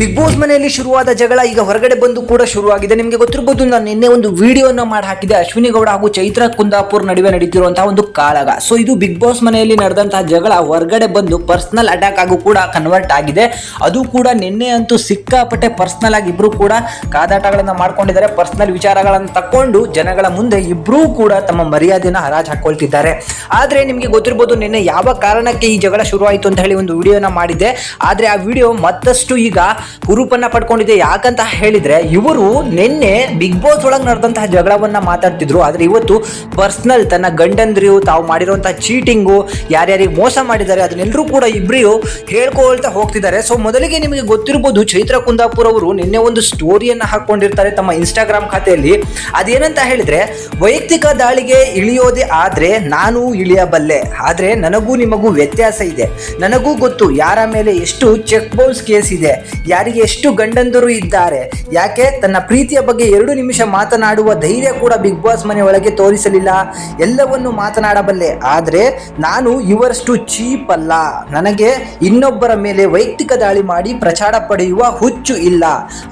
Big boss ಮನೆಯಲ್ಲಿ ಶುರುವಾದ ಜಗಳ ಈಗ ಹೊರಗಡೆ ಬಂದು ಕೂಡ ಶುರುವಾಗಿದೆ. ನಿಮಗೆ ಗೊತ್ತಿರಬಹುದು, ನಾನು ನಿನ್ನೆ ಒಂದು ವಿಡಿಯೋನ ಮಾಡಿ ಹಾಕಿದೆ. ಅಶ್ವಿನಿ ಗೌಡ ಹಾಗೂ ಚೈತ್ರ ಕುಂದಾಪುರ್ ನಡುವೆ ನಡೀತಿರುವಂತಹ ಒಂದು ಕಾಳಗ. ಸೊ ಇದು ಬಿಗ್ ಬಾಸ್ ಮನೆಯಲ್ಲಿ ನಡೆದಂತಹ ಜಗಳ ಹೊರಗಡೆ ಬಂದು ಪರ್ಸನಲ್ ಅಟ್ಯಾಕ್ ಆಗೂ ಕೂಡ ಕನ್ವರ್ಟ್ ಆಗಿದೆ. ಅದು ಕೂಡ ನಿನ್ನೆ ಅಂತೂ ಸಿಕ್ಕಾಪಟ್ಟೆ ಪರ್ಸನಲ್ ಆಗಿ ಇಬ್ರು ಕೂಡ ಕಾದಾಟಗಳನ್ನ ಮಾಡ್ಕೊಂಡಿದ್ದಾರೆ. ಪರ್ಸನಲ್ ವಿಚಾರಗಳನ್ನು ತಕೊಂಡು ಜನಗಳ ಮುಂದೆ ಇಬ್ರು ಕೂಡ ತಮ್ಮ ಮರ್ಯಾದೆನ ಹರಾಜ್ ಹಾಕೊಳ್ತಿದ್ದಾರೆ. ಆದ್ರೆ ನಿಮಗೆ ಗೊತ್ತಿರಬಹುದು, ನಿನ್ನೆ ಯಾವ ಕಾರಣಕ್ಕೆ ಈ ಜಗಳ ಶುರುವಾಯಿತು ಅಂತ ಹೇಳಿ ಒಂದು ವಿಡಿಯೋನ ಮಾಡಿದ್ದೆ. ಆದ್ರೆ ಆ ವಿಡಿಯೋ ಮತ್ತಷ್ಟು ಈಗ ಹುರುಪನ್ನ ಪಡ್ಕೊಂಡಿದೆ. ಯಾಕಂತ ಹೇಳಿದ್ರೆ, ಇವರು ನಿನ್ನೆ ಬಿಗ್ ಬಾಸ್ ಒಳಗೆ ನಡೆದಂತಹ ಜಗಳವನ್ನ ಮಾತಾಡ್ತಿದ್ರು. ಆದ್ರೆ ಇವತ್ತು ಪರ್ಸನಲ್ ತನ್ನ ಗಂಡಂದ್ರಿಯು ತಾವು ಮಾಡಿರುವಂತಹ ಚೀಟಿಂಗು, ಯಾರ್ಯಾರಿಗೆ ಮೋಸ ಮಾಡಿದ್ದಾರೆ ಅದನ್ನೆಲ್ಲರೂ ಕೂಡ ಇಬ್ರು ಹೇಳ್ಕೊಳ್ತಾ ಹೋಗ್ತಿದ್ದಾರೆ. ಸೊ ಮೊದಲಿಗೆ ನಿಮಗೆ ಗೊತ್ತಿರಬಹುದು, ಚೈತ್ರ ಕುಂದಾಪುರ್ ಅವರು ನಿನ್ನೆ ಒಂದು ಸ್ಟೋರಿಯನ್ನ ಹಾಕೊಂಡಿರ್ತಾರೆ ತಮ್ಮ ಇನ್ಸ್ಟಾಗ್ರಾಮ್ ಖಾತೆಯಲ್ಲಿ. ಅದೇನಂತ ಹೇಳಿದ್ರೆ, ವೈಯಕ್ತಿಕ ದಾಳಿಗೆ ಇಳಿಯೋದೇ ಆದ್ರೆ ನಾನು ಇಳಿಯಬಲ್ಲೆ, ಆದ್ರೆ ನನಗೂ ನಿಮಗೂ ವ್ಯತ್ಯಾಸ ಇದೆ. ನನಗೂ ಗೊತ್ತು ಯಾರ ಮೇಲೆ ಎಷ್ಟು ಚೆಕ್ ಬೌನ್ಸ್ ಕೇಸ್ ಇದೆ, ಯಾರಿಗೆ ಎಷ್ಟು ಗಂಡಂದರು ಇದ್ದಾರೆ. ಯಾಕೆ ತನ್ನ ಪ್ರೀತಿಯ ಬಗ್ಗೆ 2 ನಿಮಿಷ ಮಾತನಾಡುವ ಧೈರ್ಯ ಕೂಡ ಬಿಗ್ ಬಾಸ್ ಮನೆ ಒಳಗೆ ತೋರಿಸಲಿಲ್ಲ. ಎಲ್ಲವನ್ನು ಮಾತನಾಡಬಲ್ಲೆ, ಆದ್ರೆ ನಾನು ಇವರಷ್ಟು ಚೀಪ್ ಅಲ್ಲ. ನನಗೆ ಇನ್ನೊಬ್ಬರ ಮೇಲೆ ವೈಯಕ್ತಿಕ ದಾಳಿ ಮಾಡಿ ಪ್ರಚಾರ ಪಡೆಯುವ ಹುಚ್ಚು ಇಲ್ಲ.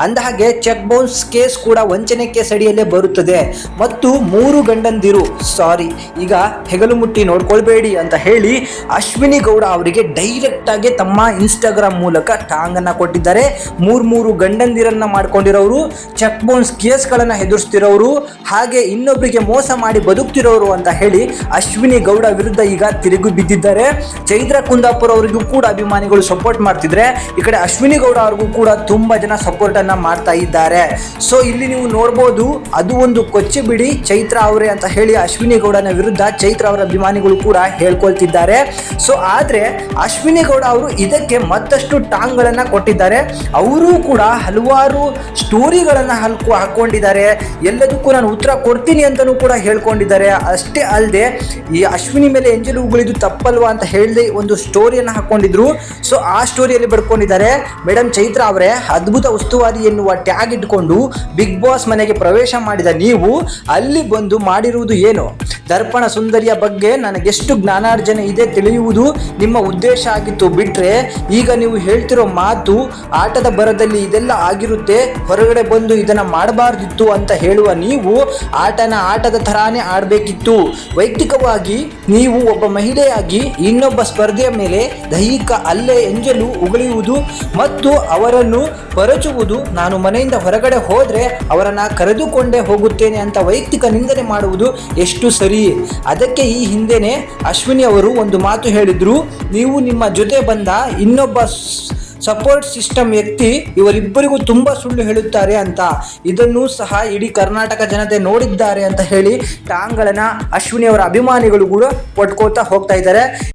ಅಂದಹಾಗೆ ಚೆಕ್ ಬೌನ್ಸ್ ಕೇಸ್ ಕೂಡ ವಂಚನೆ ಕೇಸ್ ಅಡಿಯಲ್ಲೇ ಬರುತ್ತದೆ. ಮತ್ತು 3 ಗಂಡಂದಿರು, ಸಾರಿ ಈಗ ಹೆಗಲು ಮುಟ್ಟಿ ನೋಡ್ಕೊಳ್ಬೇಡಿ ಅಂತ ಹೇಳಿ ಅಶ್ವಿನಿ ಗೌಡ ಅವರಿಗೆ ಡೈರೆಕ್ಟ್ ಆಗಿ ತಮ್ಮ ಇನ್ಸ್ಟಾಗ್ರಾಮ್ ಮೂಲಕ ಟಾಂಗನ್ನ ಕೊಟ್ಟಿದ್ದಾರೆ. 3 ಗಂಡಂದಿರನ್ನ ಮಾಡ್ಕೊಂಡಿರೋರು, ಚೆಕ್ ಬೌನ್ಸ್ ಕೇಸ್ಗಳನ್ನ ಎದುರಿಸ್ತಿರೋರು, ಹಾಗೆ ಇನ್ನೊಬ್ಬರಿಗೆ ಮೋಸ ಮಾಡಿ ಬದುಕ್ತಿರೋರು ಅಂತ ಹೇಳಿ ಅಶ್ವಿನಿ ಗೌಡ ವಿರುದ್ಧ ಈಗ ತಿರುಗಿ ಬಿದ್ದಿದ್ದಾರೆ. ಚೈತ್ರ ಕುಂದಾಪುರ್ ಅವರಿಗೂ ಕೂಡ ಅಭಿಮಾನಿಗಳು ಸಪೋರ್ಟ್ ಮಾಡ್ತಿದ್ರೆ, ಈ ಕಡೆ ಅಶ್ವಿನಿ ಗೌಡ ಅವ್ರಿಗೂ ಕೂಡ ತುಂಬಾ ಜನ ಸಪೋರ್ಟ್ ಅನ್ನ ಮಾಡ್ತಾ ಇದ್ದಾರೆ. ಸೊ ಇಲ್ಲಿ ನೀವು ನೋಡ್ಬೋದು, ಅದು ಒಂದು ಕೊಚ್ಚೆ ಬಿಡಿ ಚೈತ್ರ ಅವರೇ ಅಂತ ಹೇಳಿ ಅಶ್ವಿನಿ ಗೌಡನ ವಿರುದ್ಧ ಚೈತ್ರ ಅವರ ಅಭಿಮಾನಿಗಳು ಕೂಡ ಹೇಳ್ಕೊಳ್ತಿದ್ದಾರೆ. ಸೊ ಆದ್ರೆ ಅಶ್ವಿನಿ ಗೌಡ ಅವರು ಇದಕ್ಕೆ ಮತ್ತಷ್ಟು ಟಾಂಗ್ಗಳನ್ನ ಕೊಟ್ಟಿದ್ದಾರೆ. ಅವರು ಕೂಡ ಹಲವಾರು ಸ್ಟೋರಿಗಳನ್ನ ಹಾಕೊಂಡಿದ್ದಾರೆ. ಎಲ್ಲದಕ್ಕೂ ನಾನು ಉತ್ತರ ಕೊಡ್ತೀನಿ ಅಂತಲೂ ಕೂಡ ಹೇಳ್ಕೊಂಡಿದ್ದಾರೆ. ಅಷ್ಟೇ ಅಲ್ಲದೆ ಈ ಅಶ್ವಿನಿ ಮೇಲೆ ಎಂಜಲು ಉಗುಳಿದು ತಪ್ಪಲ್ವಾ ಅಂತ ಹೇಳಿ ಒಂದು ಸ್ಟೋರಿಯನ್ನು ಹಾಕೊಂಡಿದ್ರು. ಸೊ ಆ ಸ್ಟೋರಿಯಲ್ಲಿ ಬರ್ಕೊಂಡಿದ್ದಾರೆ, ಮೇಡಮ್ ಚೈತ್ರ ಅವರೇ, ಅದ್ಭುತ ಉಸ್ತುವಾರಿ ಎನ್ನುವ ಟ್ಯಾಗ್ ಇಟ್ಕೊಂಡು ಬಿಗ್ ಬಾಸ್ ಮನೆಗೆ ಪ್ರವೇಶ ಮಾಡಿದ ನೀವು ಅಲ್ಲಿ ಬಂದು ಮಾಡಿರುವುದು ಏನು? ದರ್ಪಣ ಸುಂದರಿಯ ಬಗ್ಗೆ ನನಗೆಷ್ಟು ಜ್ಞಾನಾರ್ಜನೆ ಇದೆ ತಿಳಿಯುವುದು ನಿಮ್ಮ ಉದ್ದೇಶ ಆಗಿತ್ತು. ಬಿಟ್ರೆ ಈಗ ನೀವು ಹೇಳ್ತಿರೋ ಮಾತು ಆಟದ ಬರದಲ್ಲಿ ಇದೆಲ್ಲ ಆಗಿರುತ್ತೆ, ಹೊರಗಡೆ ಬಂದು ಇದನ್ನ ಮಾಡಬಾರ್ದಿತ್ತು ಅಂತ ಹೇಳುವ ನೀವು ಆಟದ ತರಾನೇ ಆಡಬೇಕಿತ್ತು. ವೈಯಕ್ತಿಕವಾಗಿ ನೀವು ಒಬ್ಬ ಮಹಿಳೆಯಾಗಿ ಇನ್ನೊಬ್ಬ ಸ್ಪರ್ಧೆಯ ಮೇಲೆ ದೈಹಿಕ ಅಲ್ಲೇ ಎಂಜಲು ಉಗುಳುವುದು ಮತ್ತು ಅವರನ್ನು ಪರಚುವುದು, ನಾನು ಮನೆಯಿಂದ ಹೊರಗಡೆ ಹೋದ್ರೆ ಅವರನ್ನ ಕರೆದುಕೊಂಡೇ ಹೋಗುತ್ತೇನೆ ಅಂತ ವೈಯಕ್ತಿಕ ನಿಂದನೆ ಮಾಡುವುದು ಎಷ್ಟು ಸರಿ? ಅದಕ್ಕೆ ಈ ಹಿಂದೆನೆ ಅಶ್ವಿನಿ ಅವರು ಒಂದು ಮಾತು ಹೇಳಿದ್ರು, ನೀವು ನಿಮ್ಮ ಜೊತೆ ಬಂದ ಇನ್ನೊಬ್ಬ ಸಪೋರ್ಟ್ ಸಿಸ್ಟಮ್ ವ್ಯಕ್ತಿ ಇವರಿಬ್ಬರಿಗೂ ತುಂಬಾ ಸುಳ್ಳು ಹೇಳುತ್ತಾರೆ ಅಂತ. ಇದನ್ನು ಸಹ ಇಡೀ ಕರ್ನಾಟಕ ಜನತೆ ನೋಡಿದ್ದಾರೆ ಅಂತ ಹೇಳಿ ಟಾಂಗ್ಗಳನ್ನ ಅಶ್ವಿನಿ ಅವರ ಅಭಿಮಾನಿಗಳು ಕೂಡ ಕೊಟ್ಕೋತಾ ಹೋಗ್ತಾ ಇದ್ದಾರೆ.